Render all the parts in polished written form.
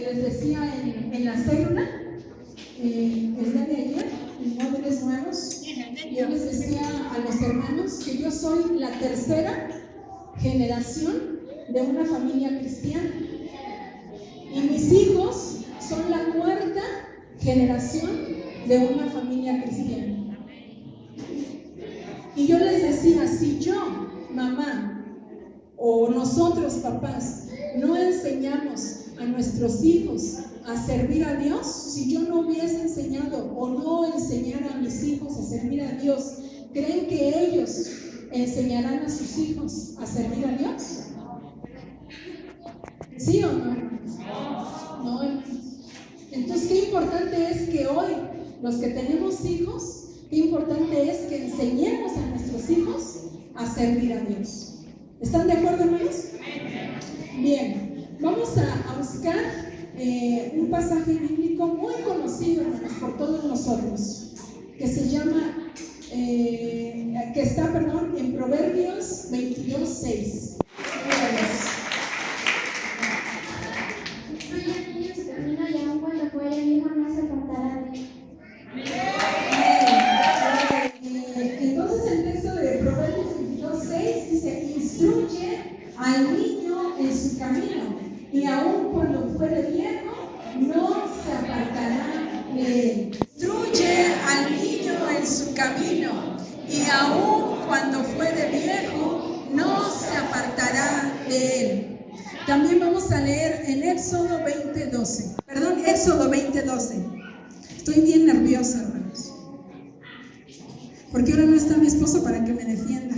les decía en la célula, el día de ayer, en módulos nuevos, yo les decía a los hermanos que yo soy la tercera generación de una familia cristiana. Y mis hijos son la cuarta generación de una familia cristiana. Y yo les decía, si yo, mamá, o nosotros papás, no enseñamos a nuestros hijos a servir a Dios, si yo no hubiese enseñado o no enseñara a mis hijos a servir a Dios, ¿creen que ellos enseñarán a sus hijos a servir a Dios? ¿Sí o no? No. Entonces, qué importante es que hoy, los que tenemos hijos, qué importante es que enseñemos a nuestros hijos a servir a Dios. ¿Están de acuerdo, hermanos? Bien, vamos a buscar un pasaje bíblico muy conocido, hermanos, por todos nosotros, que se llama, que está, en Proverbios 22:6. Entonces el texto de Proverbios 22:6 dice: instruye al niño en su camino, y aun cuando fuere viejo no se apartará de él. Instruye al niño en su camino, y aun cuando fuere viejo no se apartará de él. También vamos a leer en Éxodo 20:12. Éxodo 20:12. Estoy bien nerviosa, hermanos, porque ahora no está mi esposo para que me defienda.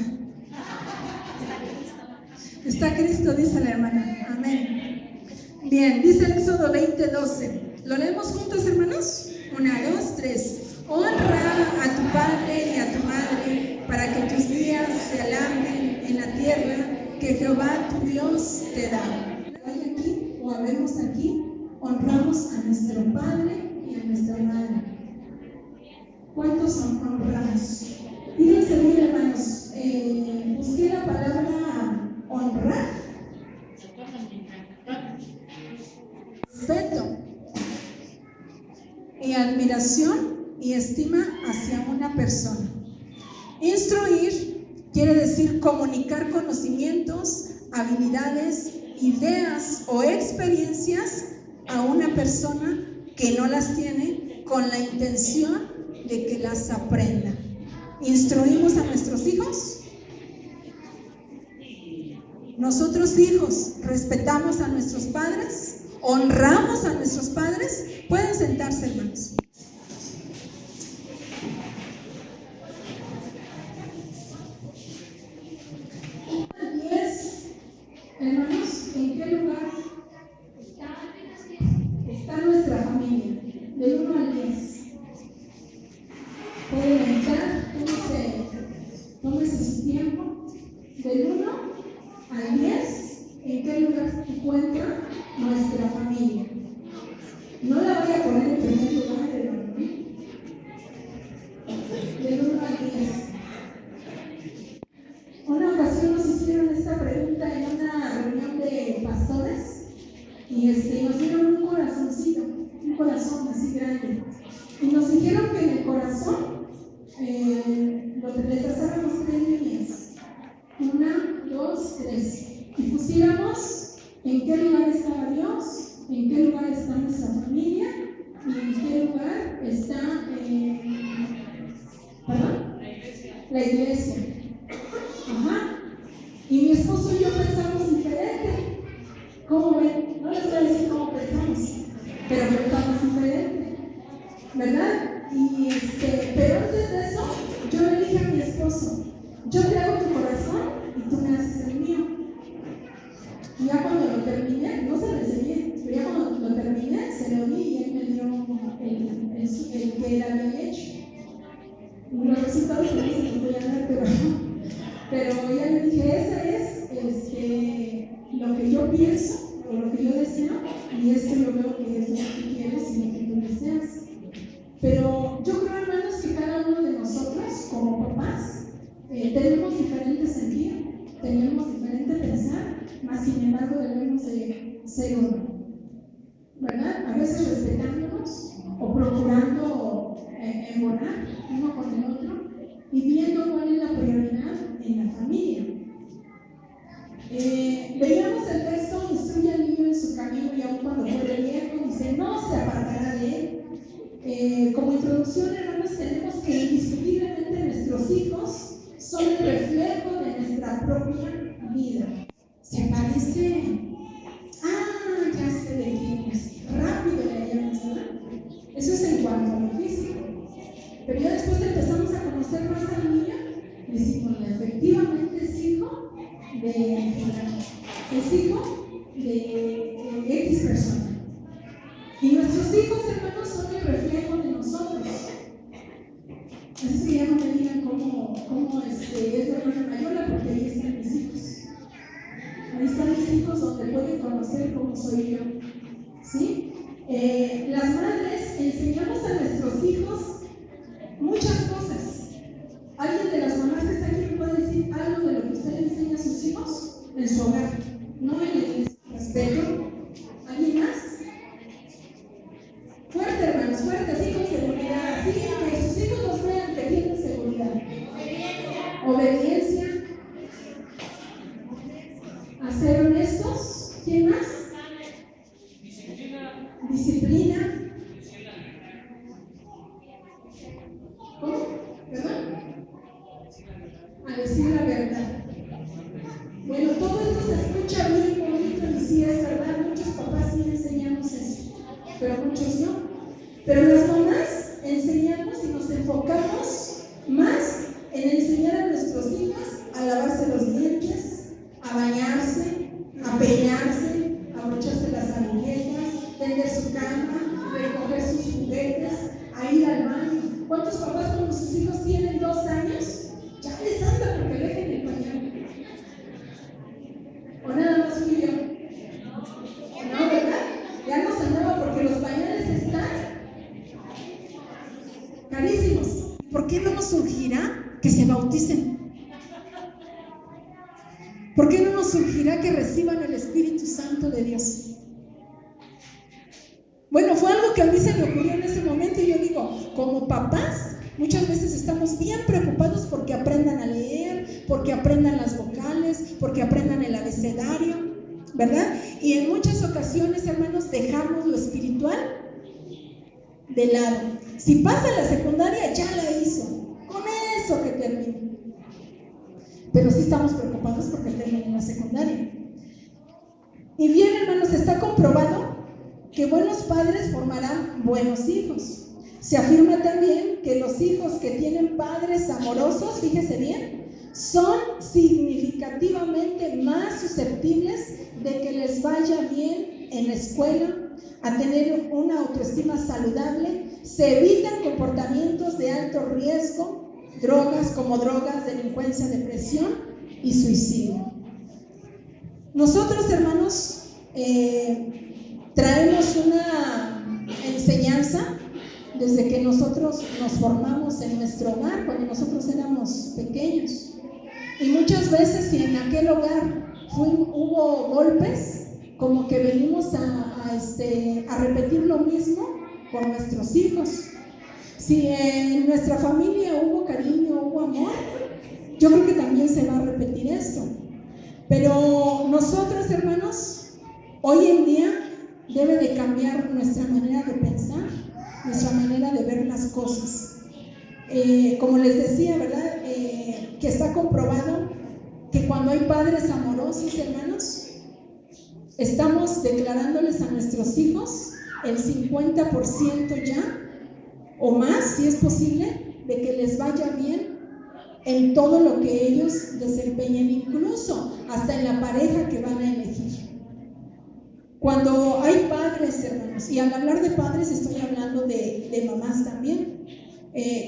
Está Cristo, dice la hermana. Amén. Bien, dice el Éxodo 20:12. ¿Lo leemos juntos, hermanos? 1, 2, 3. Honra a tu padre y a tu madre, para que tus días se alarguen en la tierra que Jehová tu Dios te da. ¿Hay aquí o habemos aquí? Honramos a nuestro padre y a nuestra madre. ¿Cuántos honramos? Fíjense bien, hermanos, busqué la palabra honrar. Respeto y admiración y estima hacia una persona. Instruir quiere decir comunicar conocimientos, habilidades, ideas o experiencias a una persona que no las tiene, con la intención de que las aprenda. ¿Instruimos a nuestros hijos? Nosotros, hijos, respetamos a nuestros padres, honramos a nuestros padres. Pueden sentarse, hermanos. Hermanos, ¿en qué lugar está nuestra familia? Del 1 al 10. Pueden entrar, tómese su tiempo. Del 1 al 10, ¿en qué lugar se encuentra nuestra familia? No la voy a poner en primer lugar, hermano. Del 1 al 10. Una ocasión nos hicieron esta pregunta en una reunión de pastores y nos dieron un corazoncito, un corazón así grande, y nos dijeron que en el corazón le trazáramos 3 líneas, 1, 2, 3, y pusiéramos en qué lugar estaba Dios, en qué lugar está nuestra familia y en qué lugar está la iglesia. Ajá. Y mi esposo y yo pensamos diferente. ¿Cómo ven? No les voy a decir cómo pensamos, pero pensamos diferente, ¿verdad? Pero antes de eso, yo le dije a mi esposo: yo te hago tu corazón y tú me haces el mío. Y ya cuando lo terminé, no se lo enseñé, pero ya cuando lo terminé, se lo di y él me dio el que él había hecho. Los resultados que no se los voy a dar, pero ya le dije: ese es lo que yo pienso o lo que yo deseo, y yo veo que es lo que tú quieres y lo que tú deseas. Pero yo creo, hermanos, que cada uno de nosotros, como papás, tenemos diferente sentir, tenemos diferente pensar, mas sin embargo debemos de ser uno, ¿verdad? con el otro y viendo cuál es la prioridad en la familia. Veíamos el texto: instruye al niño en su camino y aun cuando fuere viejo, dice, no se apartará de él. Como introducción, hermanos, tenemos que indiscutiblemente nuestros hijos son el reflejo de nuestra propia vida. ¿Se parece? Ya sé de quién es. Rápido le hallamos, ¿verdad? Eso es en cuanto a lo físico. Pero ya después empezamos a conocer más al niño y decimos, efectivamente es hijo de X persona. Y nuestros hijos, hermanos, son el reflejo de nosotros. Así que ya no me digan cómo es la hermana Mayola, porque ahí están mis hijos. Ahí están mis hijos donde pueden conocer cómo soy yo. ¿Sí? Las madres enseñamos a nuestros hijos muchas cosas. ¿Alguien de las mamás que está aquí me puede decir algo de lo que usted le enseña a sus hijos en su hogar? No en el respeto. ¿Alguien más? Fuerte, hermanos, fuerte, así con seguridad, así que sus hijos los vean que tienen seguridad. Obediencia. A ser honestos. ¿Quién más? Disciplina. ¿Cómo? ¿Verdad? A decir la verdad. Bueno, todo esto se escucha bien bonito y sí es verdad, muchos papás sí enseñamos eso, pero muchos no. Pero las mamás enseñamos y nos enfocamos más en enseñar a nuestros hijos a lavarse los dientes, a bañarse, a peinarse, a abrocharse las agujetas, tender su cama, recoger sus juguetes, a ir al baño. ¿Cuántos papás cuando sus hijos tienen 2 años ya les anda porque dejen el pañal? ¿O nada más fui yo? No, ¿verdad? Ya nos andaba porque los pañales están carísimos. ¿Por qué no nos surgirá que se bauticen? ¿Por qué no nos surgirá que reciban el Espíritu Santo de Dios? Bueno, fue algo que a mí se me ocurrió en ese momento y yo digo, como papás, muchas veces estamos bien preocupados porque aprendan a leer, porque aprendan las vocales, porque aprendan el abecedario, ¿verdad? Y en muchas ocasiones, hermanos, dejamos lo espiritual de lado. Si pasa la secundaria, ya la hizo, con eso que termine. Pero sí estamos preocupados porque termine la secundaria. Y bien, hermanos, está comprobado que buenos padres formarán buenos hijos. Se afirma también que los hijos que tienen padres amorosos, fíjese bien, son significativamente más susceptibles de que les vaya bien en la escuela, a tener una autoestima saludable, se evitan comportamientos de alto riesgo, drogas, delincuencia, depresión y suicidio. Nosotros, hermanos, traemos una enseñanza desde que nosotros nos formamos en nuestro hogar, cuando nosotros éramos pequeños. Y muchas veces, si en aquel hogar hubo golpes, como que venimos a repetir lo mismo con nuestros hijos. Si en nuestra familia hubo cariño, hubo amor, yo creo que también se va a repetir esto. Pero nosotros, hermanos, hoy en día debe de cambiar nuestra manera de pensar, nuestra manera de ver las cosas. Como les decía, ¿verdad? Que está comprobado que cuando hay padres amorosos, hermanos, estamos declarándoles a nuestros hijos el 50% ya, o más, si es posible, de que les vaya bien en todo lo que ellos desempeñen, incluso hasta en la pareja que van a elegir. Cuando hay padres, hermanos, y al hablar de padres estoy hablando de mamás también,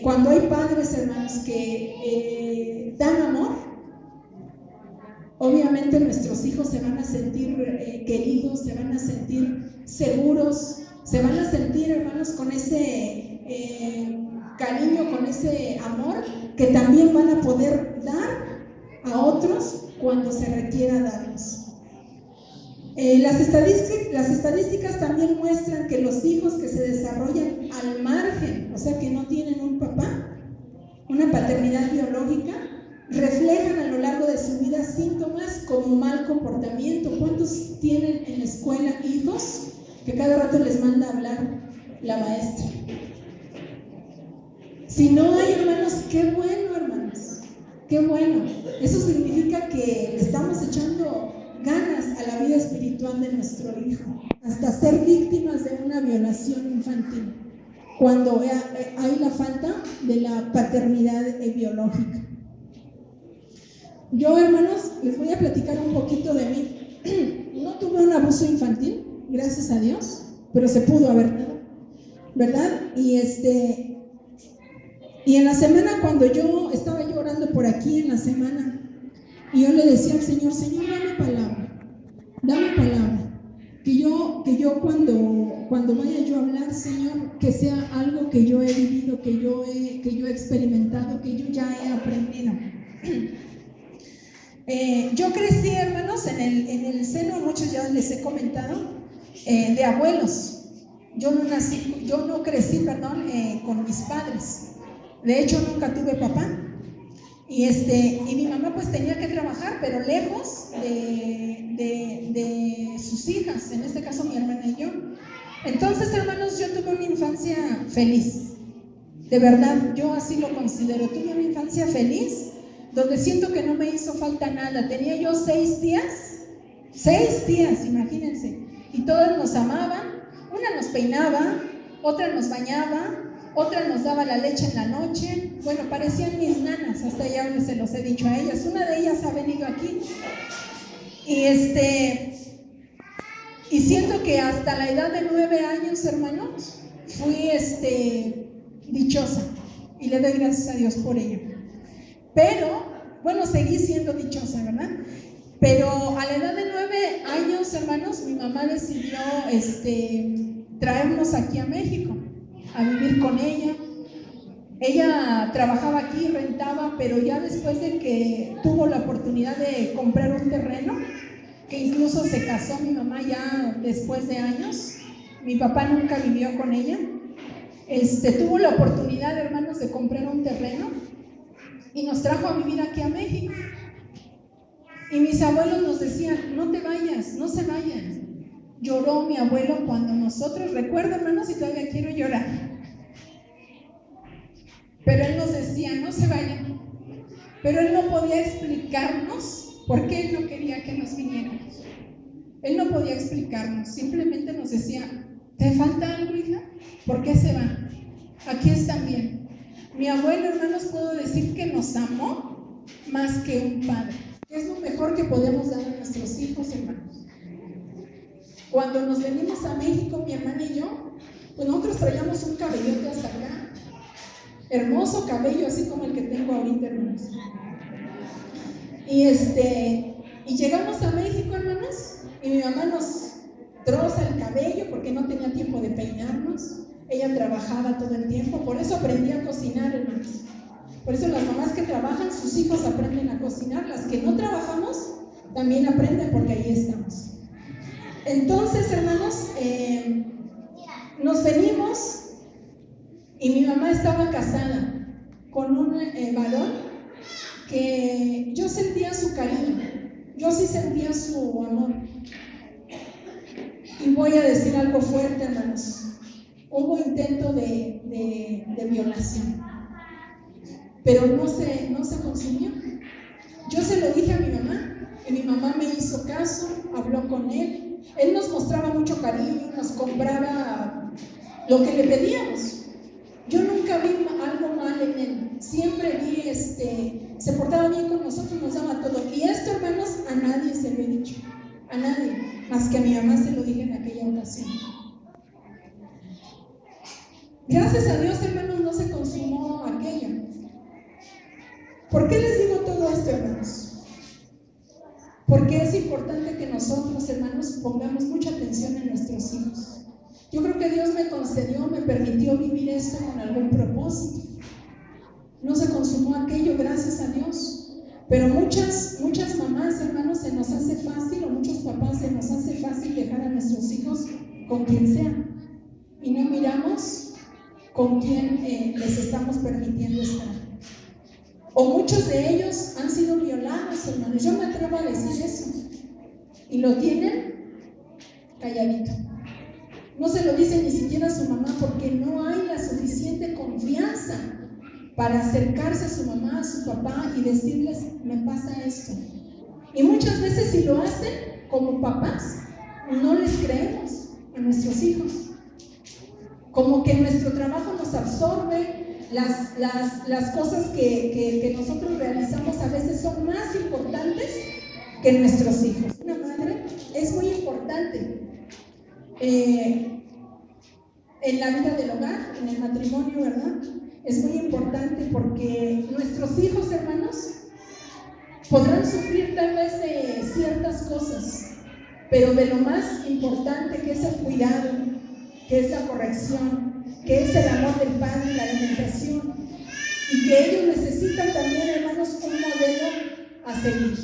cuando hay padres, hermanos, que dan amor, obviamente nuestros hijos se van a sentir queridos, se van a sentir seguros, se van a sentir, hermanos, con ese cariño, con ese amor que también van a poder dar a otros cuando se requiera darlos. Las estadísticas también muestran que los hijos que se desarrollan al margen, o sea que no tienen un papá, una paternidad biológica, reflejan a lo largo de su vida síntomas como mal comportamiento. ¿Cuántos tienen en la escuela hijos que cada rato les manda a hablar la maestra? Si no hay, hermanos, qué bueno, hermanos, qué bueno. Eso significa que estamos echando ganas a la vida espiritual de nuestro hijo, hasta ser víctimas de una violación infantil, cuando hay la falta de la paternidad biológica. Yo, hermanos, les voy a platicar un poquito de mí. No tuve un abuso infantil, gracias a Dios, pero se pudo haber dado, ¿verdad? Y en la semana, cuando yo estaba llorando por aquí en la semana, y yo le decía al Señor, Señor, dame palabra, que yo cuando vaya yo a hablar, Señor, que sea algo que yo he vivido, que yo he experimentado, que yo ya he aprendido. Yo crecí, hermanos, en el seno, muchos ya les he comentado, de abuelos. Yo no crecí, con mis padres. De hecho, nunca tuve papá. Y mi mamá pues tenía que trabajar, pero lejos de sus hijas, en este caso mi hermana y yo. Entonces, hermanos, yo tuve una infancia feliz. De verdad, yo así lo considero. Tuve una infancia feliz, donde siento que no me hizo falta nada. Tenía yo 6 tías, imagínense. Y todas nos amaban. Una nos peinaba, otra nos bañaba, otra nos daba la leche en la noche. Bueno, parecían mis nanas, hasta ya se los he dicho a ellas. Una de ellas ha venido aquí. Y siento que hasta la edad de 9 años, hermanos, fui dichosa. Y le doy gracias a Dios por ello. Pero, bueno, seguí siendo dichosa, ¿verdad? Pero a la edad de 9 años, hermanos, mi mamá decidió traernos aquí a México, a vivir con ella. Ella trabajaba aquí, rentaba, pero ya después de que tuvo la oportunidad de comprar un terreno, que incluso se casó mi mamá ya después de años, mi papá nunca vivió con ella, tuvo la oportunidad, hermanos, de comprar un terreno y nos trajo a vivir aquí a México. Y mis abuelos nos decían, no te vayas, no se vayan. Lloró mi abuelo cuando nosotros, recuerdo, hermanos, y todavía quiero llorar. Pero él nos decía, no se vayan. Pero él no podía explicarnos por qué él no quería que nos viniéramos. Él no podía explicarnos, simplemente nos decía, ¿te falta algo, hija? ¿Por qué se van? Aquí están bien. Mi abuelo, hermanos, puedo decir que nos amó más que un padre. Es lo mejor que podemos dar a nuestros hijos, hermanos. Cuando nos venimos a México, mi hermana y yo, pues nosotros traíamos un cabellote hasta acá. Hermoso cabello, así como el que tengo ahorita, hermanos. Y llegamos a México, hermanos, y mi mamá nos troza el cabello porque no tenía tiempo de peinarnos. Ella trabajaba todo el tiempo, por eso aprendí a cocinar, hermanos. Por eso las mamás que trabajan, sus hijos aprenden a cocinar. Las que no trabajamos, también aprenden porque ahí estamos. Entonces, hermanos, nos venimos y mi mamá estaba casada con un varón que yo sentía su cariño, yo sí sentía su amor. Y voy a decir algo fuerte, hermanos. Hubo intento de violación, pero no se consumió. Yo se lo dije a mi mamá y mi mamá me hizo caso, habló con él. Él nos mostraba mucho cariño, nos compraba lo que le pedíamos. Yo nunca vi algo mal en él, siempre vi, se portaba bien con nosotros, nos daba todo. Y esto, hermanos, a nadie se lo he dicho, a nadie, más que a mi mamá se lo dije en aquella ocasión. Gracias a Dios, hermanos, no se consumó aquello. ¿Por qué les digo todo esto, hermanos? Porque es importante que nosotros, hermanos, pongamos mucha atención en nuestros hijos. Yo creo que Dios me concedió, me permitió vivir esto con algún propósito. No se consumó aquello, gracias a Dios. Pero muchas mamás, hermanos, se nos hace fácil, o muchos papás se nos hace fácil dejar a nuestros hijos con quien sea. Y no miramos con quién les estamos permitiendo estar. O muchos de ellos han sido violados, hermanos. Yo me atrevo a decir eso. Y lo tienen calladito. No se lo dice ni siquiera a su mamá porque no hay la suficiente confianza para acercarse a su mamá, a su papá y decirles, me pasa esto. Y muchas veces si lo hacen como papás, no les creemos a nuestros hijos. Como que nuestro trabajo nos absorbe, las cosas que nosotros realizamos a veces son más importantes que nuestros hijos. Una madre es muy importante en la vida del hogar, en el matrimonio, ¿verdad? Es muy importante porque nuestros hijos, hermanos, podrán sufrir tal vez de ciertas cosas, pero de lo más importante que es el cuidado, que es la corrección, que es el amor del padre, la alimentación, y que ellos necesitan también, hermanos, un modelo a seguir.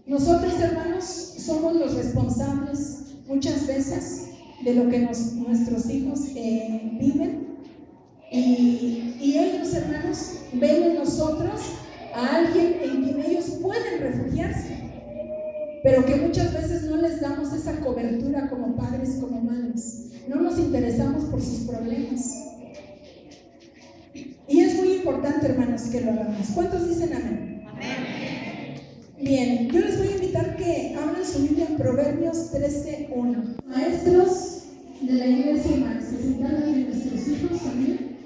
Nosotros, hermanos, somos los responsables muchas veces de lo que nuestros hijos viven, y ellos, hermanos, ven en nosotros a alguien en quien ellos pueden refugiarse, pero que muchas veces no les damos esa cobertura como padres, como madres. No nos interesamos por sus problemas. Y es muy importante, hermanos, que lo hagamos. ¿Cuántos dicen amén? Amén. Bien, yo les voy a invitar que abran su Biblia en Proverbios 13:1. Maestros de la iglesia, hermanos, que se encargan de nuestros hijos también,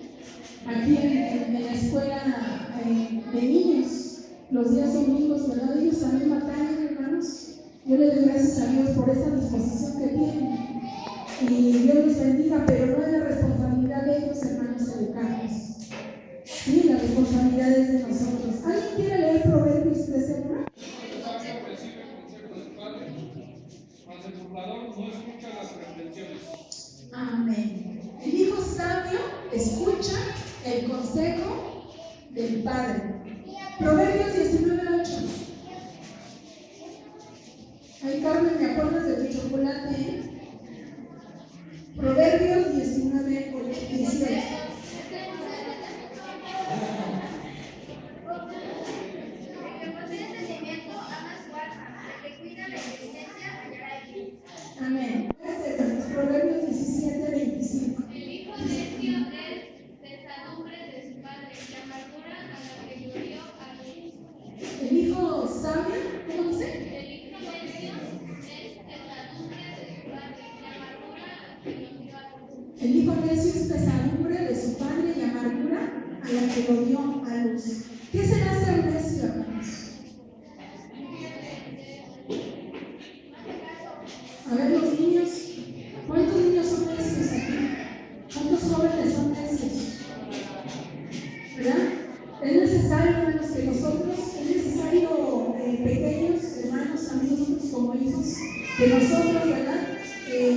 aquí en la escuela de niños, los días domingos, ¿verdad? Ellos también batallan, hermanos. Yo les doy gracias a Dios por esa disposición que tienen. Y Dios les bendiga, pero no es la responsabilidad de ellos, hermanos, educarnos. Sí, la responsabilidad es de nosotros. ¿Alguien quiere leer Proverbios 13:1? Mas el burlador no escucha las reprensiones. Amén. El hijo sabio escucha el consejo del padre. Proverbios 19:8. Ay, Carmen, ¿me acuerdas de tu chocolate? Proverbios 19:18. Amén. Proverbios 17:25. El hijo necio es pesadumbre de su padre, y amargura a la que llorió a luz. El hijo sabio, ¿cómo dice? El hijo necio es pesadumbre de su padre, y amargura a la que llorió a luz. El hijo necio es pesadumbre de su padre y amargura a la que lo dio a luz. ¿Qué será ser necio, hermanos? A ver, los niños, ¿cuántos niños son necios aquí? ¿Cuántos jóvenes son necios? ¿Verdad? Es necesario, hermanos, que nosotros, es necesario, pequeños hermanos, también nosotros como hijos, que nosotros, ¿verdad?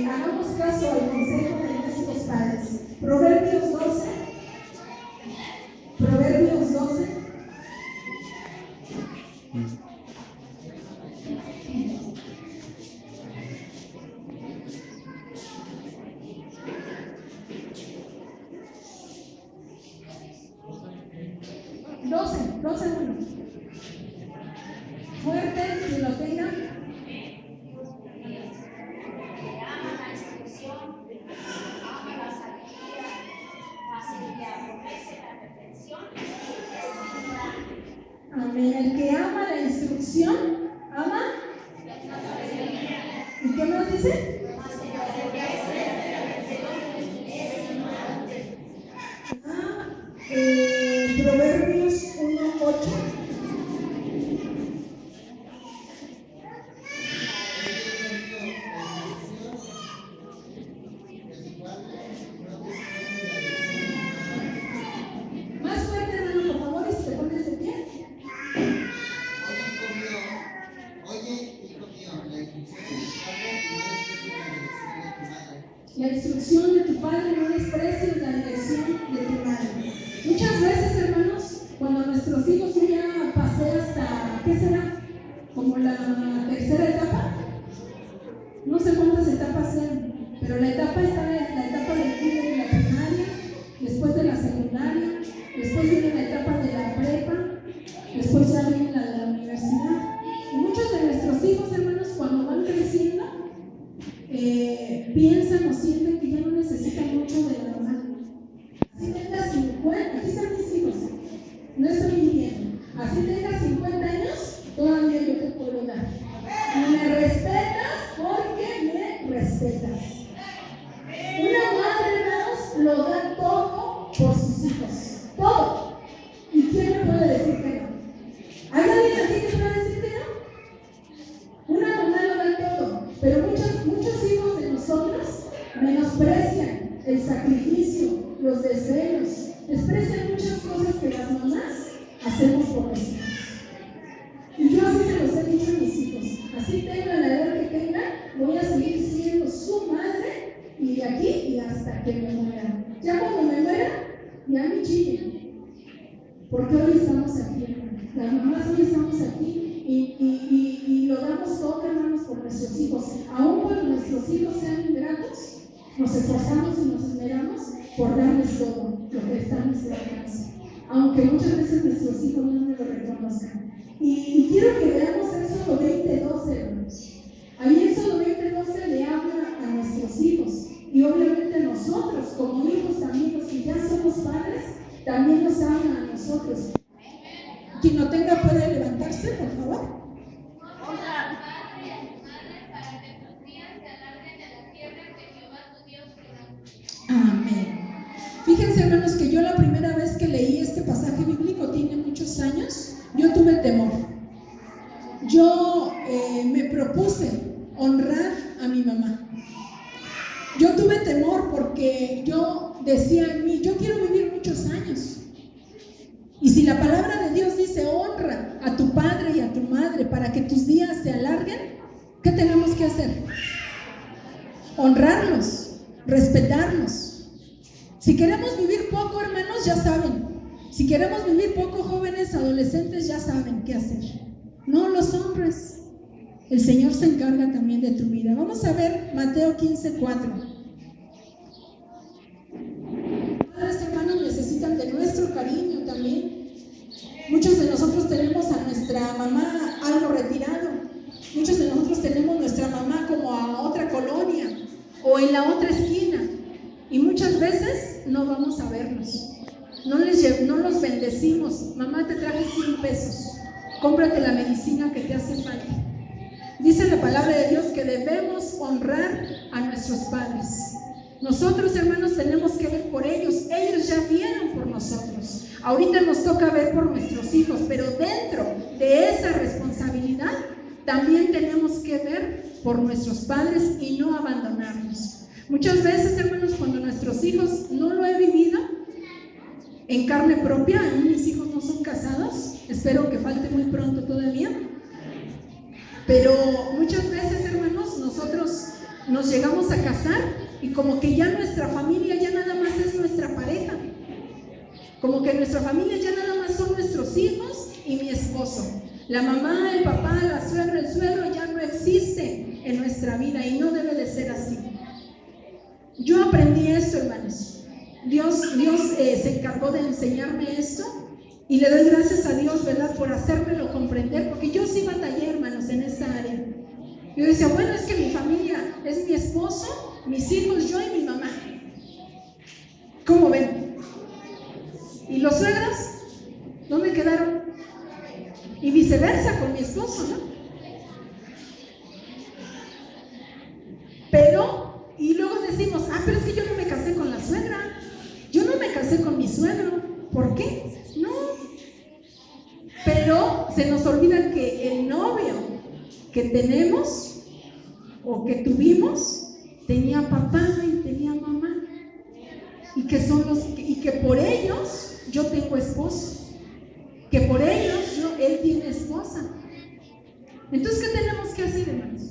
Hagamos caso al consejo de nuestros padres. Proverbios 12. Proverbios 12. Fuerte, si lo tengan. Ama la instrucción, ama la sabiduría, mas el que aborrece la reprensión es ignorante. Amén. El que ama la instrucción, ama. ¿Y qué más dice? Proverbios 1:8. Más fuerte, hermano, por favor, y si te pones de pie. Oye, hijo mío, La instrucción de tu padre no desprecies la dirección de tu madre. Muchas veces, hermanos, cuando nuestros hijos ya pasé hasta, ¿qué será? Como la tercera etapa. No sé cuántas etapas sean, pero la etapa está la etapa del kinder y la primaria, después de la secundaria, después viene la etapa de la prepa. piensan o sienten que ya no necesitan mucho de la mamá. Así tenga 50, aquí están mis hijos, no estoy mintiendo. Así tenga 50 años, todavía yo te puedo dar. Y me respetas porque me respetas. Una madre, hermanos, lo da todo por sus hijos. Todo. ¿Y quién me puede decir que no? ¿Hay alguien aquí que puede decir que no? Una mamá lo da todo. Pero muchos hijos de nosotros menosprecian el sacrificio, los desvelos, desprecian muchas cosas que las mamás hacemos por los hijos. Y yo así se los he dicho a mis hijos. Así tengan la edad que tengan, voy a seguir siendo su madre y de aquí y hasta que me muera. Ya cuando me muera, ya me chillen. Porque hoy estamos aquí, hermanos. Las mamás hoy estamos aquí y lo damos todo, hermanos, por nuestros hijos. Aún cuando nuestros hijos sean ingratos, nos esforzamos y nos esmeramos por darles todo lo que está en nuestro alcance. Aunque muchas veces nuestros hijos no nos lo reconozcan. Y quiero que veamos Éxodo 20:12, hermanos. Ahí Éxodo 20:12 le habla a nuestros hijos. Y obviamente nosotros, como hijos también, los que ya somos padres, también nos habla a nosotros. Quien no tenga puede levantarse, por favor. Honra a tu padre y a tu madre para que tus días se alarguen en la tierra que Jehová tu Dios te da. Amén. Fíjense, hermanos, que yo la primera vez que leí este pasaje bíblico, tiene muchos años, yo tuve temor. Yo me propuse honrar a mi mamá. Yo tuve temor porque yo decía en mí, yo quiero vivir muchos años. Y si la palabra de Dios dice honra a tu padre y a tu madre para que tus días se alarguen, ¿qué tenemos que hacer? Honrarlos, respetarlos. Si queremos vivir poco, hermanos, ya saben. Si queremos vivir poco, jóvenes, adolescentes, ya saben qué hacer. No los honres. El Señor se encarga también de tu vida. Vamos a ver Mateo 15:4. Padres, hermanos, necesitan de nuestro cariño también. Muchos de nosotros tenemos a nuestra mamá algo retirado. Muchos de nosotros tenemos nuestra mamá como a otra colonia o en la otra esquina. Y muchas veces no vamos a vernos. No los bendecimos. Mamá, te traje 100 pesos. Cómprate la medicina que te hace falta. Dice la palabra de Dios que debemos honrar a nuestros padres. Nosotros, hermanos, tenemos que ver por ellos. Ellos ya vieron por nosotros. Ahorita nos toca ver por nuestros hijos, pero dentro de esa responsabilidad también tenemos que ver por nuestros padres y no abandonarlos. Muchas veces, hermanos, cuando nuestros hijos, no lo he vivido en carne propia, a mí mis hijos no son casados, espero que falte muy pronto todavía, pero muchas veces, hermanos, nosotros nos llegamos a casar y como que ya nuestra familia ya nada más es nuestra pareja, como que nuestra familia ya nada más son nuestros hijos y mi esposo. La mamá, el papá, la suegra, el suegro ya no existe en nuestra vida y no debe de ser así. Yo aprendí esto, hermanos. Dios se encargó de enseñarme esto y le doy gracias a Dios, ¿verdad?, por hacérmelo comprender, porque yo sí batallé, hermanos, en esta área. Yo decía, bueno, es que mi familia es mi esposo, mis hijos, yo y mi mamá. ¿Cómo ven? ¿Y los suegros? ¿Dónde quedaron? Y viceversa con mi esposo, ¿no? Pero, y luego decimos, pero es que yo no me casé con la suegra, yo no me casé con mi suegro. ¿Por qué? No. Pero se nos olvida que el novio que tenemos o que tuvimos tenía papá y tenía mamá, y que por ellos yo tengo esposo, que por ellos él tiene esposa. Entonces, ¿qué tenemos que hacer, hermanos?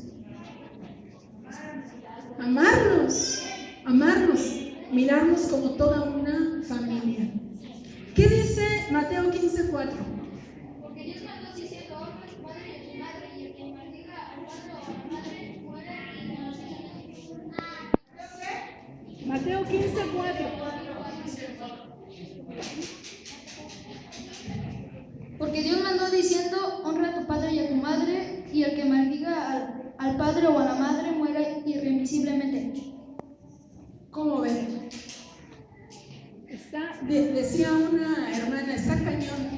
Amarlos, mirarnos como toda una familia. ¿Qué dice Mateo 15:4? Porque Dios mandó diciendo, honra a tu padre y a tu madre, y el que maldiga al padre o a la madre muere y no. Mateo 15:4. Porque Dios mandó diciendo, honra a tu padre y a tu madre, y el que maldiga al padre o a la madre muera irremisiblemente. ¿Cómo ven? Decía una hermana, está cañón.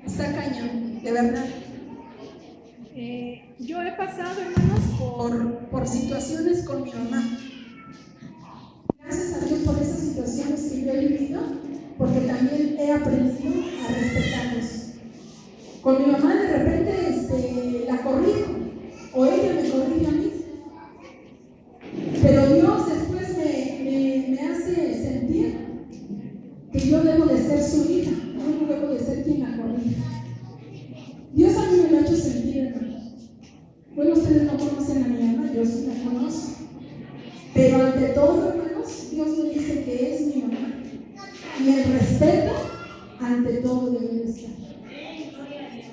Está cañón, de verdad. Yo he pasado, hermanos, por situaciones con mi mamá. Gracias a Dios por esas situaciones que yo he vivido, porque también he aprendido a respetarlos. Con mi mamá de repente la corrijo, o ella me corrige a mí. Pero Dios después me hace sentir que yo debo de ser su hija, yo no debo de ser quien la corrija. Dios a mí me lo ha hecho sentir, hermanos. Bueno, ustedes no conocen a mi mamá, yo sí la conozco. Pero ante todo, hermanos, Dios me dice que es mi mamá. Y el respeto, ante todo, debe estar.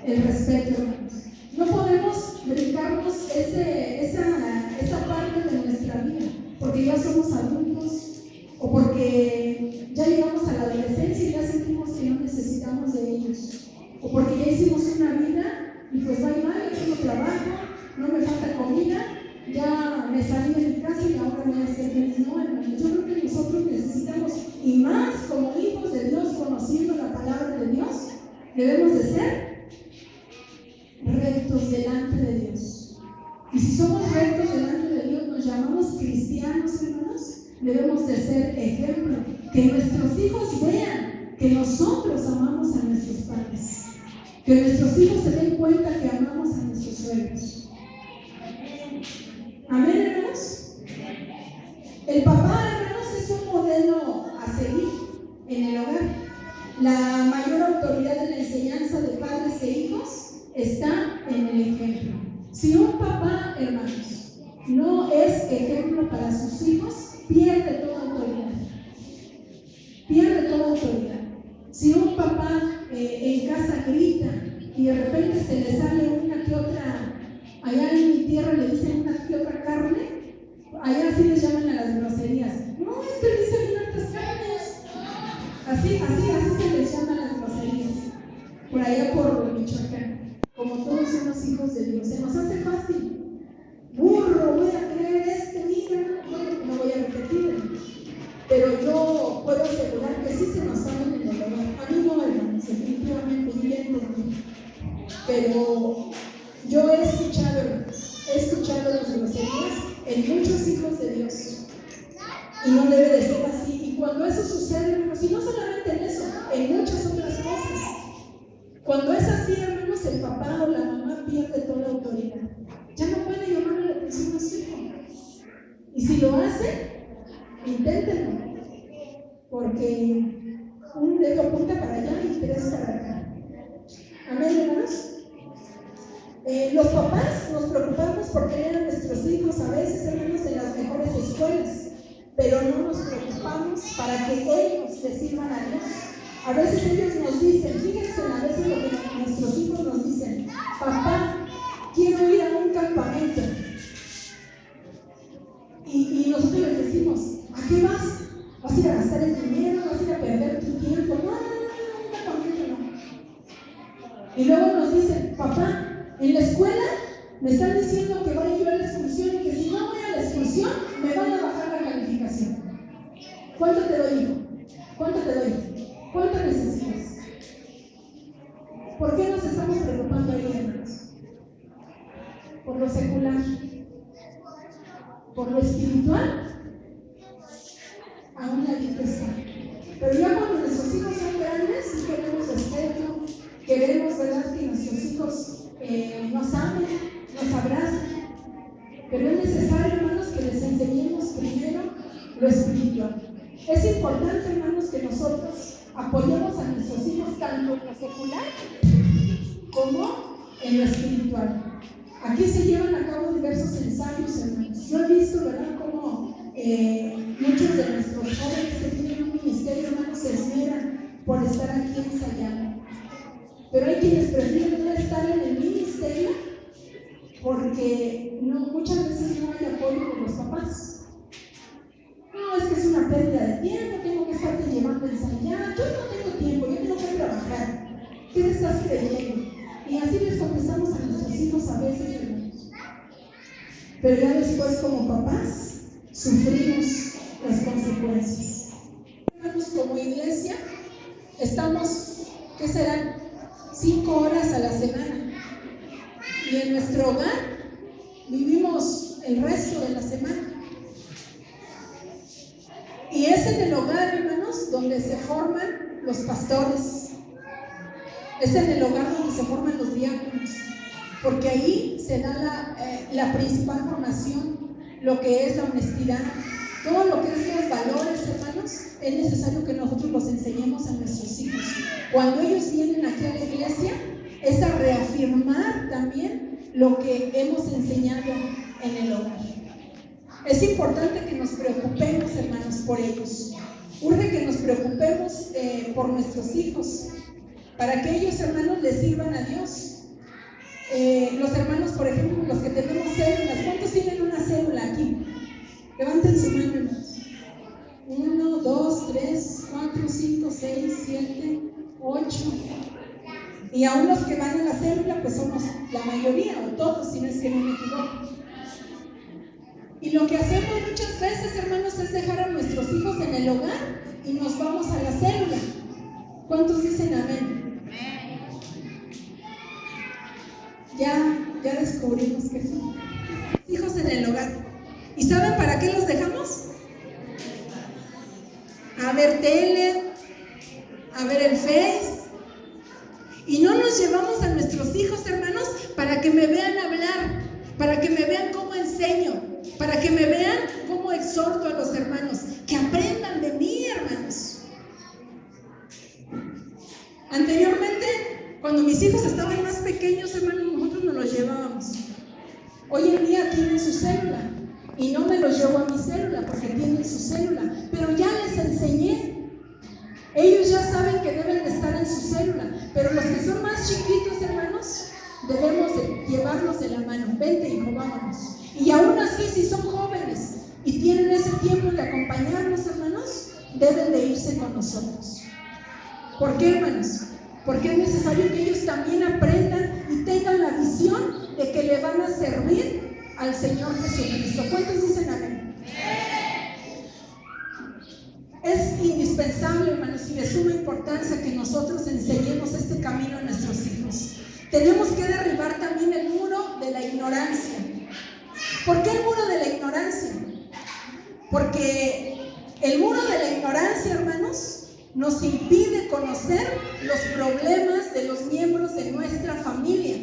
El respeto, hermanos. No podemos brincarnos esa parte de nuestra vida, porque ya somos adultos o porque ya llegamos a la adolescencia y ya sentimos que no necesitamos de ellos, o porque ya hicimos una vida y pues va mal, yo tengo trabajo, no me falta comida, ya me salí de mi casa y ahora voy a ser feliz. No, hermanos, yo creo que nosotros necesitamos, y más como hijos de Dios, conociendo la palabra de Dios, debemos de ser rectos delante de Dios. Y si somos rectos delante de Dios, nos llamamos cristianos, hermanos, debemos de ser ejemplo, que nuestros hijos vean que nosotros amamos a nuestros padres, que nuestros hijos se den cuenta que amamos a nuestros suegros. Amén, hermanos. El papá, hermanos, es un modelo a seguir en el hogar. La mayor autoridad de la enseñanza de padres e hijos está en el ejemplo. Si un papá, hermanos, no es ejemplo para sus hijos, pierde toda autoridad. Pierde toda autoridad. Si un papá en casa grita y de repente se le sale una que otra, allá en mi tierra le dicen una que otra carne, allá así les llaman a las groserías. No, es que dicen hartas carnes. Así se les llaman las groserías. Por allá por Michoacán. Como todos somos hijos de Dios, se nos hace fácil. Burro, voy a creer mira, no voy a repetir, pero yo puedo asegurar que sí se nos salen en el hogar. A mí no, hermanos, definitivamente, bien por mí. Pero yo he escuchado las groserías en muchos hijos de Dios. Y no debe de ser así. Y cuando eso sucede, hermanos, y no solamente en eso, en muchas otras cosas. Cuando es así, hermanos, el papá o la mamá pierde toda la autoridad. Ya no puede llamarle la atención a su hijo. Y si lo hace, inténtenlo. Porque un dedo apunta para allá y tres para acá. Amén, hermanos. Los papás nos preocupamos por tener a nuestros hijos a veces, hermanos, en las mejores escuelas, pero no nos preocupamos para que ellos le sirvan a Dios. A veces ellos nos dicen, fíjense a veces lo que nuestros hijos nos dicen: papá, quiero ir a un campamento. Y nosotros les decimos: ¿a qué vas? ¿Vas a ir a gastar el dinero? ¿Vas a ir a perder tu tiempo? No, un campamento no. Y luego nos dicen: papá, en la escuela me están diciendo que vaya yo a la excursión y que si no voy a la excursión me van a bajar la calificación. ¿Cuánto te doy, hijo? ¿Cuánto te doy? ¿Cuánto necesitas? ¿Por qué nos estamos preocupando ahí, hermanos? Por lo secular. Por lo espiritual, aún la está. Pero ya cuando nuestros hijos son grandes, sí queremos respeto, queremos, ¿verdad?, que nuestros hijos nos amen, nos abracen. Pero es necesario, hermanos, que les enseñemos primero lo espiritual. Es importante, hermanos, que nosotros apoyemos a nuestros hijos tanto en lo secular como en lo espiritual. Aquí se llevan a cabo diversos ensayos, hermanos. Yo he visto, ¿verdad?, cómo muchos de nuestros jóvenes que tienen un ministerio, hermanos, se esmeran por estar aquí ensayando. Pero hay quienes prefieren no estar en el ministerio porque muchas veces no hay apoyo de los papás. No, es que es una pérdida de tiempo, tengo que estarte llevando a ensayar, yo no tengo tiempo, yo tengo que trabajar. ¿Qué te estás creyendo? Y así les contestamos a nuestros hijos a veces, hermanos. Pero ya después, como papás, sufrimos las consecuencias. Hermanos, como iglesia, estamos, ¿qué serán? 5 horas a la semana. Y en nuestro hogar vivimos el resto de la semana. Y es en el hogar, hermanos, donde se forman los pastores. Es en el hogar donde se forman los diáconos. Porque ahí se da la principal formación, lo que es la honestidad, todo lo que es los valores, hermanos. Es necesario que nosotros los enseñemos a nuestros hijos. Cuando ellos vienen aquí a la iglesia, es a reafirmar también lo que hemos enseñado en el hogar. Es importante que nos preocupemos, hermanos, por ellos. Urge que nos preocupemos por nuestros hijos, para que ellos, hermanos, les sirvan a Dios. Los hermanos, por ejemplo, los que tenemos células, ¿cuántos tienen una célula aquí? Levanten su mano, hermanos. 1, 2, 3, 4, 5, 6, 7, 8. Y aún los que van a la célula, pues somos la mayoría, o todos, si no es que no me equivoco. Y lo que hacemos muchas veces, hermanos, es dejar a nuestros hijos en el hogar y nos vamos a la célula. ¿Cuántos dicen amén? Ya descubrimos que son hijos en el hogar. ¿Y saben para qué los dejamos? A ver tele, a ver el Face. Y no nos llevamos a nuestros hijos, hermanos, para que me vean hablar, para que me vean cómo enseño, para que me vean cómo exhorto a los hermanos, que aprendan de mí, hermanos. Anteriormente, cuando mis hijos estaban más pequeños, hermanos, nosotros nos los llevábamos. Hoy en día tienen su célula y no me los llevo a mi célula porque tienen su célula, pero ya les enseñé. Ellos ya saben que deben de estar en su célula, pero los que son más chiquitos, hermanos, debemos de llevarlos de la mano. Vente, hijo, vámonos. Y aún así, si son jóvenes y tienen ese tiempo de acompañarnos, hermanos, deben de irse con nosotros. ¿Por qué, hermanos? Porque es necesario que ellos también aprendan y tengan la visión de que le van a servir al Señor Jesucristo. ¿Cuántos dicen amén? Es indispensable, hermanos, y de suma importancia que nosotros enseñemos este camino a nuestros hijos. Tenemos que derribar también el muro de la ignorancia. ¿Por qué el muro de la ignorancia? Porque el muro de la ignorancia, hermanos, nos impide conocer los problemas de los miembros de nuestra familia.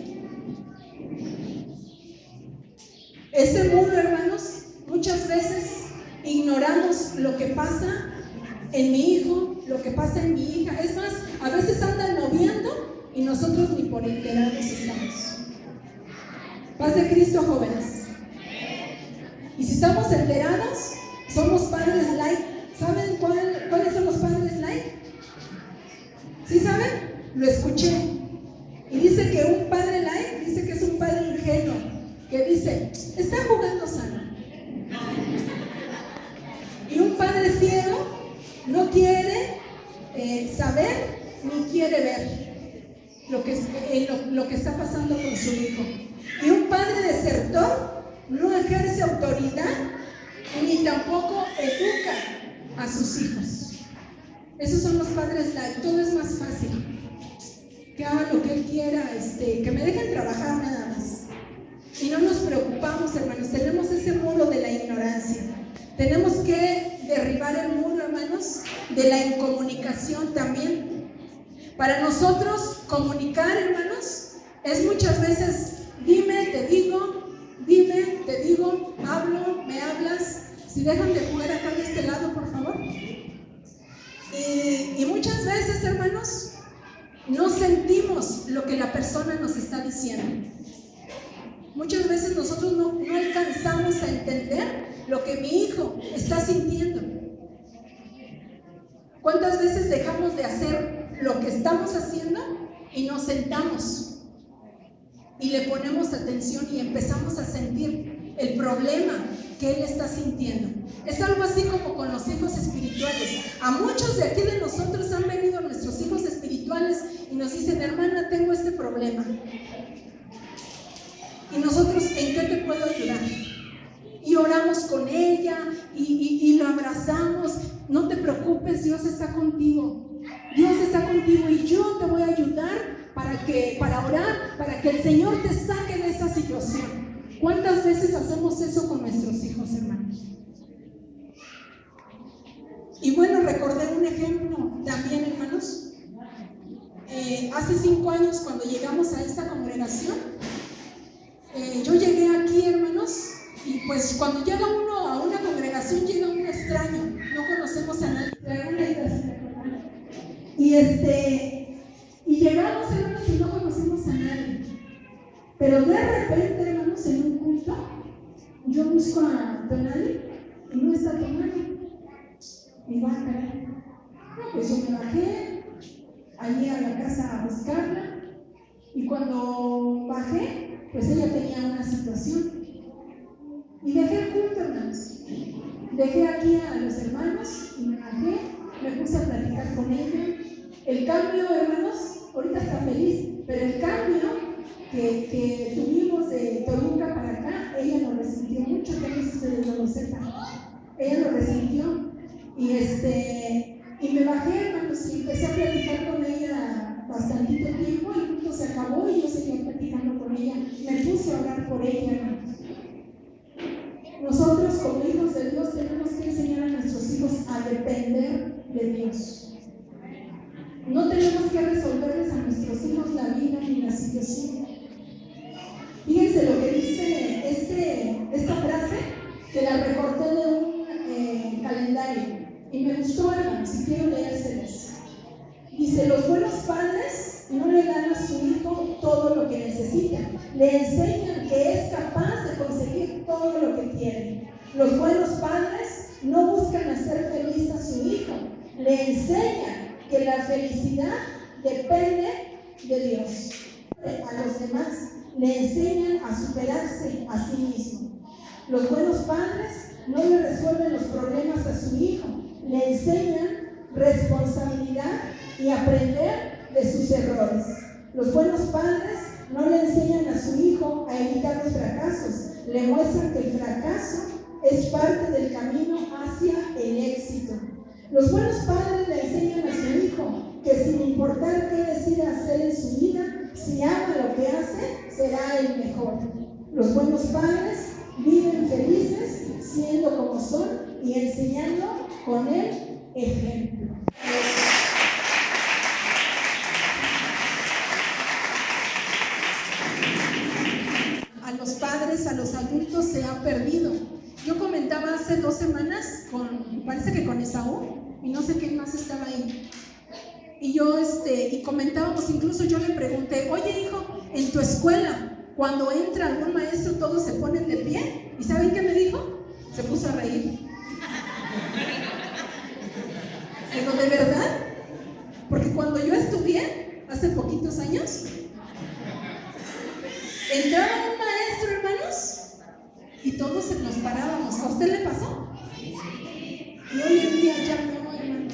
Ese muro, hermanos, muchas veces ignoramos lo que pasa en mi hijo, lo que pasa en mi hija. Es más, a veces andan noviando y nosotros ni por enterados estamos. Paz de Cristo, jóvenes. Y si estamos enterados, somos padres light. ¿Saben cuáles son los padres light? ¿Sí saben? Lo escuché. Y dice que un padre light, dice que es un padre ingenuo, que dice, está jugando sano. Y un padre ciego no quiere saber ni quiere ver lo que está pasando con su hijo. Y un padre desertor no ejerce autoridad ni tampoco educa a sus hijos. Esos son los padres light. Todo es más fácil. Que haga lo que él quiera, que me dejen trabajar nada más. Y no nos preocupamos, hermanos. Tenemos ese muro de la ignorancia. Tenemos que derribar el muro, hermanos, de la incomunicación también. Para nosotros comunicar, hermanos, es muchas veces dime, te digo, hablo, me hablas. Si dejan de jugar acá de este lado, por favor. Y muchas veces, hermanos, no sentimos lo que la persona nos está diciendo. Muchas veces nosotros no alcanzamos a entender lo que mi hijo está sintiendo. ¿Cuántas veces dejamos de hacer lo que estamos haciendo y nos sentamos y le ponemos atención y empezamos a sentir el problema que él está sintiendo? Es algo así como con los hijos espirituales. A muchos de aquí de nosotros han venido nuestros hijos espirituales y nos dicen, hermana, tengo este problema. Y nosotros, ¿en qué te puedo ayudar? Y y oramos con ella y lo abrazamos. No te preocupes, Dios está contigo. Dios está contigo y yo te voy a ayudar para orar, para que el Señor te saque de esa situación. ¿Cuántas veces hacemos eso con nuestros hijos, hermanos? Y bueno, recordé un ejemplo también, hermanos. Hace 5 años, cuando llegamos a esta congregación, yo llegué aquí, hermanos, y pues cuando llega uno a una congregación, llega un extraño, no conocemos a nadie. Y llegamos, hermanos, y no conocemos a nadie. Pero de repente, hermanos, en un culto, yo busco a Tonali y no está Tonali. Y va a caer. No, pues yo me bajé allí a la casa a buscarla. Y cuando bajé, pues ella tenía una situación. Y dejé el culto, hermanos. Dejé aquí a los hermanos y me bajé, me puse a platicar con ella. El cambio, hermanos, ahorita está feliz, pero el cambio que tuvimos de Toluca para acá, ella lo resintió mucho, tal vez ustedes no lo sepan. Ella lo resintió y me bajé, hermanos, y empecé a platicar con ella bastantito tiempo. El culto se acabó y yo seguía platicando con ella. Me puse a orar por ella, hermanos. Nosotros como hijos de Dios tenemos que enseñar a nuestros hijos a depender de Dios. No tenemos que resolverles a nuestros hijos la vida ni la situación. Fíjense lo que dice esta frase, que la recorté de un calendario y me gustó, hermanos, y quiero leérseles. Dice: los buenos padres no le dan a su hijo todo lo que necesita, le enseñan que es capaz de conseguir todo lo que quiere. Los buenos padres no buscan hacer feliz a su hijo, le enseñan que la felicidad depende de Dios. A los demás le enseñan a superarse a sí mismo. Los buenos padres no le resuelven los problemas a su hijo, le enseñan responsabilidad y aprender de sus errores. Los buenos padres no le enseñan a su hijo a evitar los fracasos, le muestran que el fracaso es parte del camino hacia el éxito. Los buenos padres le enseñan a su hijo que sin importar qué decida hacer en su vida, si ama lo que hace, será el mejor. Los buenos padres viven felices siendo como son y enseñando con el ejemplo. A los padres, a los adultos se ha perdido. Yo comentaba hace 2 semanas, parece que con Esaú, y no sé quién más estaba ahí. Y yo, y comentábamos, incluso yo le pregunté: oye, hijo, en tu escuela, cuando entra algún maestro, todos se ponen de pie. ¿Y saben qué me dijo? Se puso a reír. Pero de verdad, porque cuando yo estudié, hace poquitos años, entraba un maestro, hermanos, y todos nos parábamos. ¿A usted le pasó? Y hoy en día ya no, hermanos.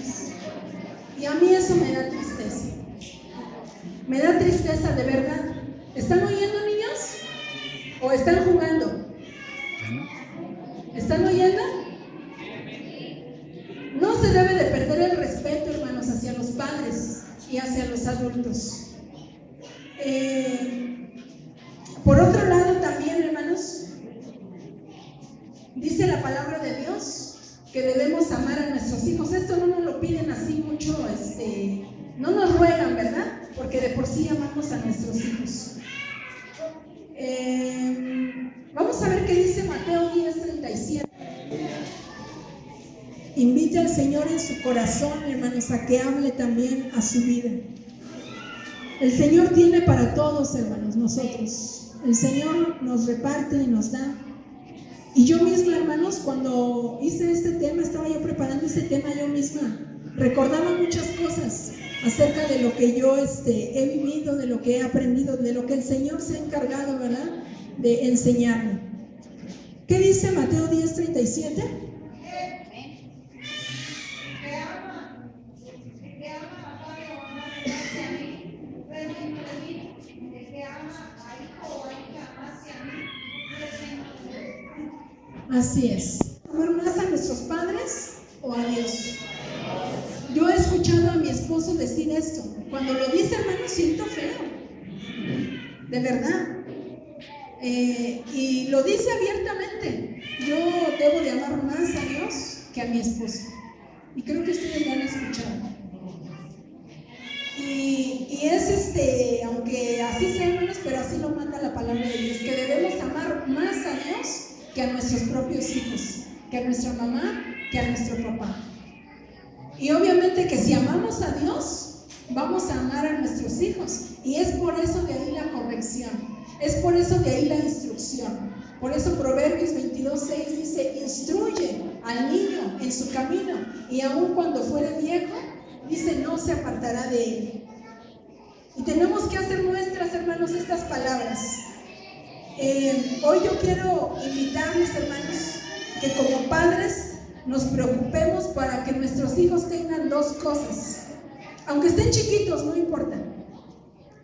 Y a mí eso me da tristeza. Me da tristeza, de verdad. ¿Están oyendo, niños? ¿O están jugando? ¿Están oyendo? No se debe de perder el respeto, hermanos, hacia los padres y hacia los adultos. Por otro lado también, hermanos, dice la palabra de Dios que debemos amar a nuestros hijos. Esto no nos lo piden así mucho, no nos ruegan, ¿verdad? Porque de por sí amamos a nuestros hijos. Vamos a ver qué dice Mateo 10:37. Invite al Señor en su corazón, hermanos, a que hable también a su vida. El Señor tiene para todos, hermanos, nosotros. El Señor nos reparte y nos da. Y yo misma, hermanos, cuando hice este tema, estaba yo preparando este tema, yo misma recordaba muchas cosas acerca de lo que yo he vivido, de lo que he aprendido, de lo que el Señor se ha encargado, ¿verdad?, de enseñarme. ¿Qué dice Mateo 10:37? Así es. ¿Amar más a nuestros padres o a Dios? Yo he escuchado a mi esposo decir esto. Cuando lo dice, hermano, siento feo. De verdad. Y lo dice abiertamente. Yo debo de amar más a Dios que a mi esposo. Y creo que ustedes lo han escuchado. Y es aunque así sea, hermanos, pero así lo manda la palabra de Dios, que debemos amar más a Dios que a nuestros propios hijos, que a nuestra mamá, que a nuestro papá. Y obviamente que si amamos a Dios, vamos a amar a nuestros hijos. Y es por eso de ahí la corrección, es por eso de ahí la instrucción. Por eso Proverbios 22:6 dice: instruye al niño en su camino, y aun cuando fuere viejo, dice, no se apartará de él. Y tenemos que hacer nuestras, hermanos, estas palabras. Hoy yo quiero invitarles, hermanos, que como padres nos preocupemos para que nuestros hijos tengan dos cosas. Aunque estén chiquitos, no importa.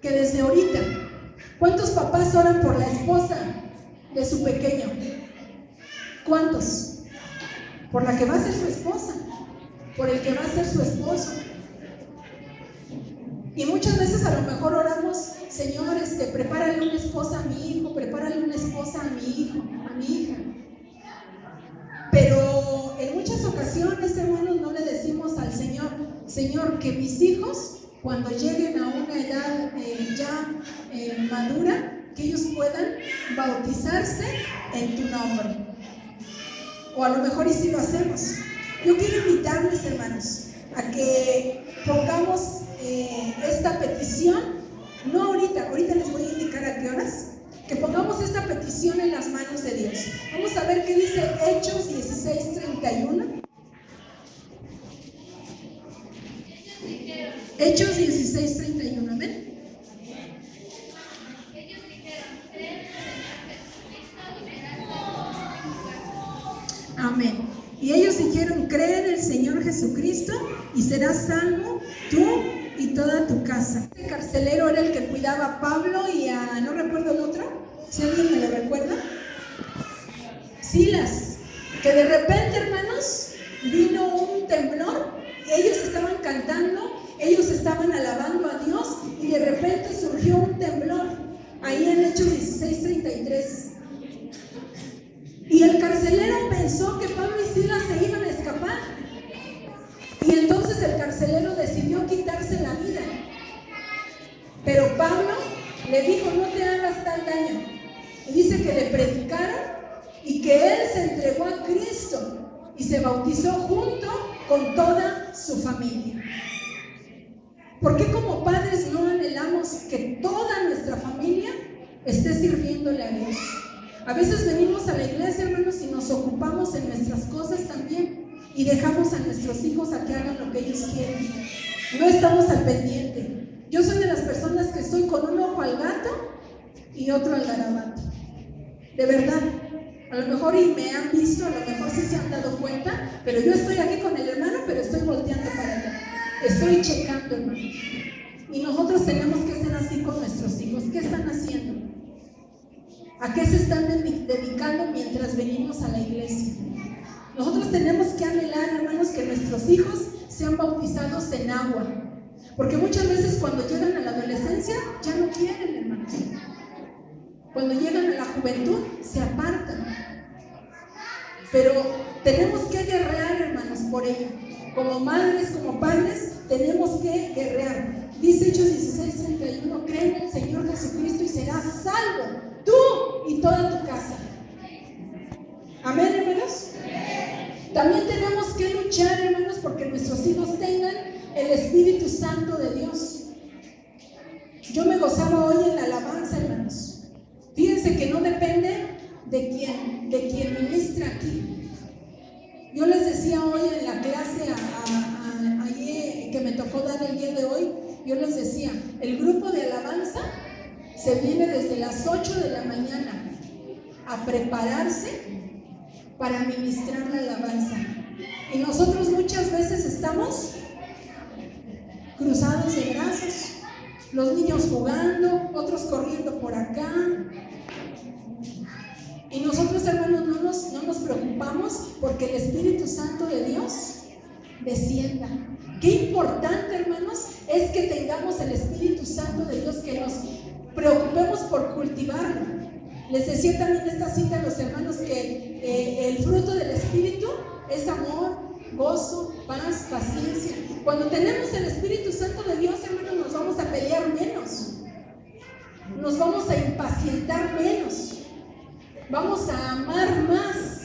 Que desde ahorita, ¿cuántos papás oran por la esposa de su pequeño? ¿Cuántos? Por la que va a ser su esposa, por el que va a ser su esposo. Y muchas veces a lo mejor oramos: Señor, prepárale una esposa a mi hijo, prepárale una esposa a mi hijo, a mi hija. Pero en muchas ocasiones, hermanos, no le decimos al Señor: Señor, que mis hijos, cuando lleguen a una edad madura, que ellos puedan bautizarse en tu nombre. O a lo mejor y sí lo hacemos. Yo quiero invitarles, hermanos, a que pongamos esta petición, no ahorita les voy a indicar a qué horas, que pongamos esta petición en las manos de Dios. Vamos a ver qué dice Hechos 16:31. Hechos 16:31, amén. Ellos dijeron: creen en el Señor Jesucristo y serás salvo. Amén. Y ellos dijeron: cree en el Señor Jesucristo y serás salvo tú y toda tu casa. El carcelero era el que cuidaba a Pablo y a, no recuerdo el otro, si alguien me lo recuerda, Silas, que de repente, hermanos, vino un temblor, ellos estaban cantando, ellos estaban alabando a Dios, y de repente surgió un temblor, ahí en Hechos 16:33. Y el carcelero pensó que Pablo y Silas se iban a escapar. Y entonces el carcelero decidió quitarse la vida. Pero Pablo le dijo: no te hagas tal daño. Y dice que le predicaron y que él se entregó a Cristo y se bautizó junto con toda su familia. ¿Por qué como padres no anhelamos que toda nuestra familia esté sirviéndole a Dios? A veces venimos a la iglesia, hermanos, y nos ocupamos en nuestras cosas también, y dejamos a nuestros hijos a que hagan lo que ellos quieren. No estamos al pendiente. Yo soy de las personas que estoy con un ojo al gato y otro al garabato. De verdad. A lo mejor y me han visto, a lo mejor sí se han dado cuenta, pero yo estoy aquí con el hermano, pero estoy volteando para allá. Estoy checando, hermano. Y nosotros tenemos que ser así con nuestros hijos. ¿Qué están haciendo? ¿A qué se están dedicando mientras venimos a la iglesia? Nosotros tenemos que anhelar, hermanos, que nuestros hijos sean bautizados en agua. Porque muchas veces cuando llegan a la adolescencia ya no quieren, hermanos. Cuando llegan a la juventud se apartan. Pero tenemos que guerrear, hermanos, por ello. Como madres, como padres, tenemos que guerrear. Dice Hechos 16:31: cree en el Señor Jesucristo y serás salvo, tú y toda tu casa. Amén, hermanos. También tenemos que luchar, hermanos, porque nuestros hijos tengan el Espíritu Santo de Dios. Yo me gozaba hoy en la alabanza, hermanos. Fíjense que no depende de quien ministra aquí. Yo les decía hoy en la clase ayer que me tocó dar el día de hoy, yo les decía, el grupo de alabanza se viene desde las 8 de la mañana a prepararse para ministrar la alabanza. Y nosotros muchas veces estamos cruzados de brazos, los niños jugando, otros corriendo por acá. Y nosotros, hermanos, no nos preocupamos porque el Espíritu Santo de Dios descienda. Qué importante, hermanos, es que tengamos el Espíritu Santo de Dios, que nos preocupemos por cultivarlo. Les decía también esta cita a los hermanos que el fruto del Espíritu es amor, gozo, paz, paciencia. Cuando tenemos el Espíritu Santo de Dios, hermanos, nos vamos a pelear menos, nos vamos a impacientar menos, vamos a amar más.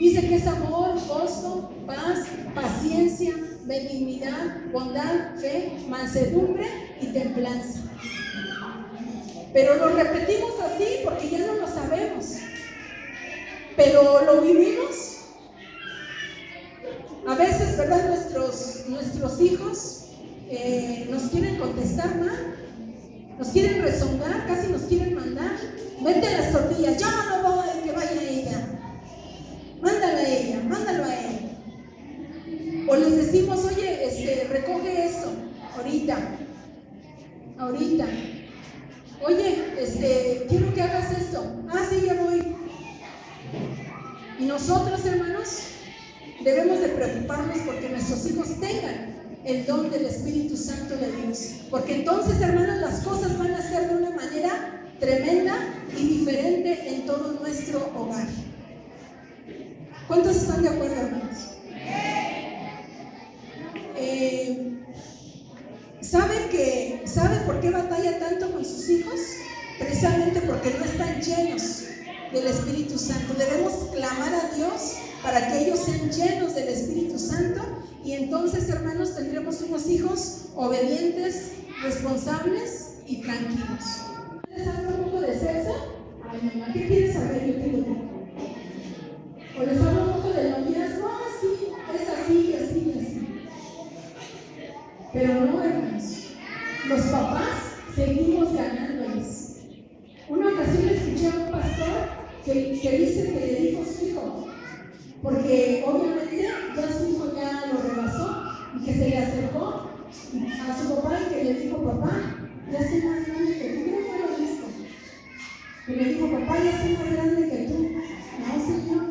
Dice que es amor, gozo, paz, paciencia, benignidad, bondad, fe, mansedumbre y templanza. Pero lo repetimos así porque ya no lo sabemos, pero lo vivimos. A veces, ¿verdad? Nuestros hijos nos quieren contestar mal, nos quieren rezongar, casi nos quieren mandar. Vete las tortillas, ya no voy, que vaya ella. Mándalo a ella, mándalo a él. O les decimos, oye, recoge esto, ahorita. Oye, quiero que hagas esto. Ah, sí, ya voy. Y nosotros, hermanos, debemos de preocuparnos porque nuestros hijos tengan el don del Espíritu Santo de Dios. Porque entonces, hermanos, las cosas van a ser de una manera tremenda y diferente en todo nuestro hogar. ¿Cuántos están de acuerdo, hermanos? ¿Sabe por qué batalla tanto con sus hijos? Precisamente porque no están llenos del Espíritu Santo. Debemos clamar a Dios para que ellos sean llenos del Espíritu Santo, y entonces, hermanos, tendremos unos hijos obedientes, responsables y tranquilos. ¿Les hablo un poco de sexo? Ay, mamá, ¿qué quieres saber? Yo tengo tiempo. O les hablo un poco de noviazgo. Ah, sí, es así, así, así. Pero no, hermanos, los papás seguimos ganándoles. Una ocasión escuché a un pastor que dice que le dijo a su hijo, porque obviamente ya su hijo ya lo rebasó, y que se le acercó a su papá y que le dijo, papá, ya estoy más grande que tú. Creo que lo visto. Y le dijo, papá, ya estoy más grande que tú. No, señor,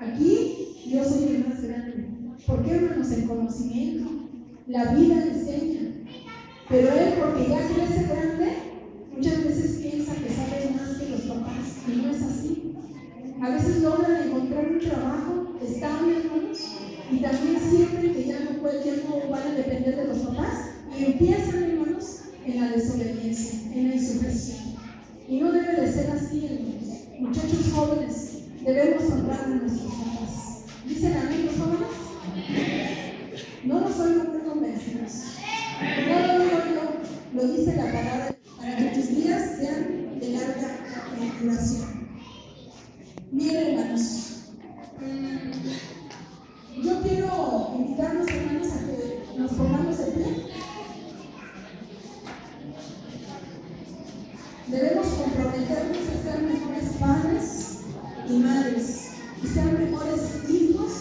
aquí yo soy el más grande. ¿Por qué, hermanos? El conocimiento, la vida enseña. Pero él, porque ya crece grande, muchas veces piensa que sabe más que los papás, y no es así. A veces logran encontrar un trabajo estable, hermanos, y también sienten que ya no van a depender de los papás, y empiezan, hermanos, en la desobediencia, en la insurrección. Y no debe de ser así, hermanos. Muchachos jóvenes, debemos honrar a nuestros papás. ¿Dicen amén los jóvenes? No los oigo muy convencidos. No, lo dice la palabra, para que tus días sean de larga duración. Miren, hermanos, yo quiero invitarlos, hermanos, a que nos pongamos de pie. Debemos comprometernos a ser mejores padres y madres, y ser mejores hijos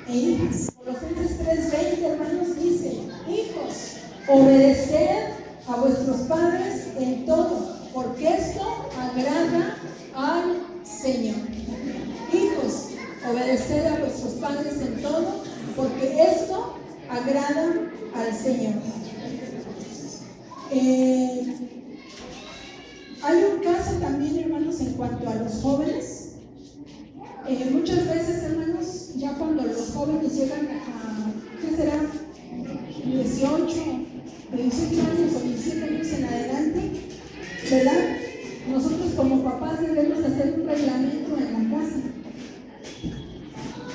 e hijas. Colosenses 3:20, hermanos, dice: hijos, obedeced a vuestros padres en todo, porque esto agrada al Señor. Hijos, obedeced a vuestros padres en todo, porque esto agrada al Señor. Hay un caso también, hermanos, en cuanto a los jóvenes. Muchas veces, hermanos, ya cuando los jóvenes llegan a, ¿qué será? 18 años o 17 años en adelante, ¿verdad? Nosotros como papás debemos hacer un reglamento en la casa.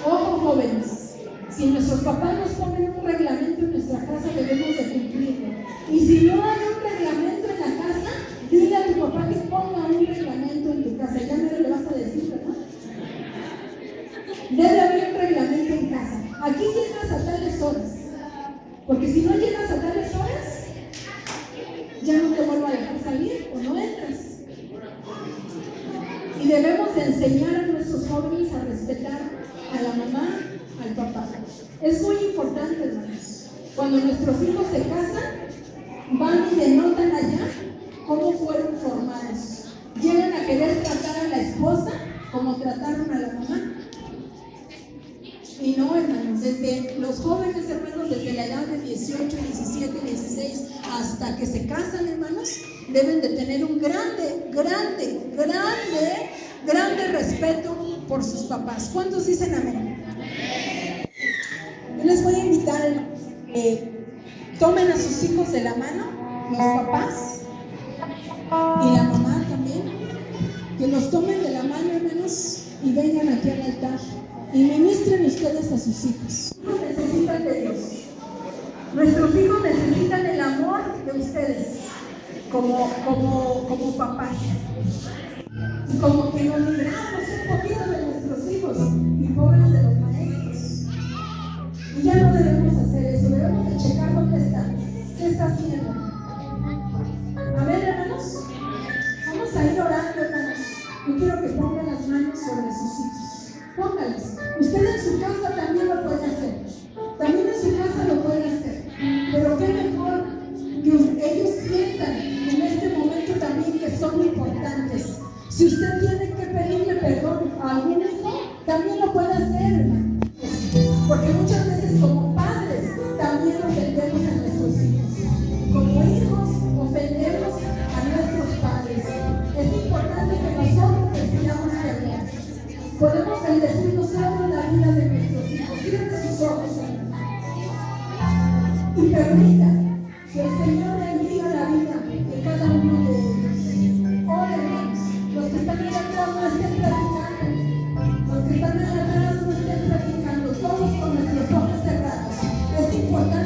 Ojo, jóvenes, si nuestros papás nos ponen un reglamento en nuestra casa, debemos de cumplirlo. Y si no hay un reglamento en la casa, dile a tu papá que ponga un reglamento en tu casa. Ya me lo vas a decir, ¿verdad? Debe haber un reglamento en casa. Aquí llegas a tales horas, porque si no llegas a tales horas, ya no te vuelvo a dejar salir o no entras. Y debemos de enseñar a nuestros jóvenes a respetar a la mamá, al papá. Es muy importante, hermanos. Cuando nuestros hijos se casan, van y denotan allá cómo fueron formados. Llegan a querer tratar a la esposa maltrataron a la mamá. Y no, hermanos, desde los jóvenes, hermanos, desde la edad de 18, 17, 16, hasta que se casan, hermanos, deben de tener un grande respeto por sus papás. ¿Cuántos dicen amén? Yo les voy a invitar, hermanos, que tomen a sus hijos de la mano, los papás y la mamá también, que los tomen de la mano, hermanos, y vengan aquí al altar y ministren ustedes a sus hijos. Los hijos necesitan de Dios. Nuestros hijos necesitan el amor de ustedes como papás. Y como que nos libramos un poquito de nuestros hijos y pobres de los maestros. Y ya no debemos hacer eso, debemos de checar dónde está. ¿Qué está haciendo? Amén, hermanos. Vamos a ir orando, hermanos. Yo quiero que pongan las manos sobre sus hijos. Pónganlas. Ustedes